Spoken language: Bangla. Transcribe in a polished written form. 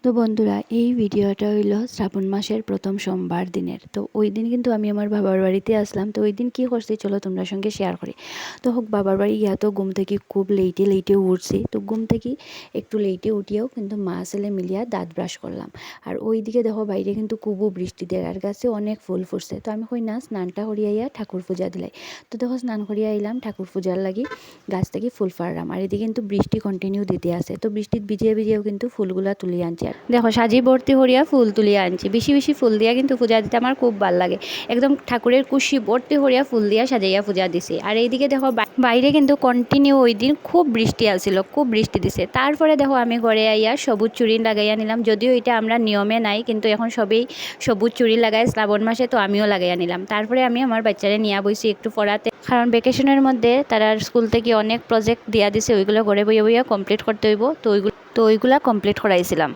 তো বন্ধুরা, এই ভিডিওটা হইল শ্রাবণ মাসের প্রথম সোমবার দিনের। তো ওই দিন কিন্তু আমি আমার বাবার বাড়িতে আসলাম। তো ওই দিন কী করছি চলো তোমরা সঙ্গে শেয়ার করি। তো হোক বাবার বাড়ি গিয়া তো ঘুম থেকে খুব লেটে উঠছি। তো ঘুম থেকে একটু লেটে উঠিয়েও কিন্তু মা ছেলে মিলিয়া দাঁত ব্রাশ করলাম। আর ওই দিকে দেখো বাইরে কিন্তু খুবও বৃষ্টি দেয়, আর গাছে অনেক ফুল ফুটছে। তো আমি কই না স্নানটা করিয়াইয়া ঠাকুর পূজা দিলাই। তো দেখো স্নান করিয়া আইলাম, ঠাকুর পূজার লাগি গাছ থেকে ফুল ফাড়লাম। আর এদিকে কিন্তু বৃষ্টি কন্টিনিউ দিতে আছে। তো বৃষ্টিত ভিজিয়েও কিন্তু ফুলগুলা তুলিয়ে আনছি। দেখো সাজি ভর্তি হরিয়া ফুল তুলিয়া আনছি। বেশি বেশি ফুল দিয়া কিন্তু পূজা দিতে আমার খুব ভাল লাগে। একদম ঠাকুরের কুশি ভর্তি হরিয়া ফুল দিয়া সাজাইয়া পূজা দিছে। আর এইদিকে দেখো বাইরে কিন্তু কন্টিনিউ ওই দিন খুব বৃষ্টি আসছিল, খুব বৃষ্টি দিছে। তারপরে দেখো আমি ঘরে আইয়া সবুজ চুড়ি লাগাইয়া নিলাম। যদিও এটা আমরা নিয়মে নাই, কিন্তু এখন সবেই সবুজ চুড়ি লাগায় শ্রাবণ মাসে, তো আমিও লাগাইয়া নিলাম। তারপরে আমি আমার বাচ্চারা নিয়ে বইছি একটু পড়াতে, কারণ ভ্যাকেশনের মধ্যে তারা স্কুল থেকে অনেক প্রজেক্ট দিয়া দিছে, ওইগুলো ঘরে বইয়া কমপ্লিট করতে হইব। তো ওইগুলা কমপ্লিট করাইছিলাম।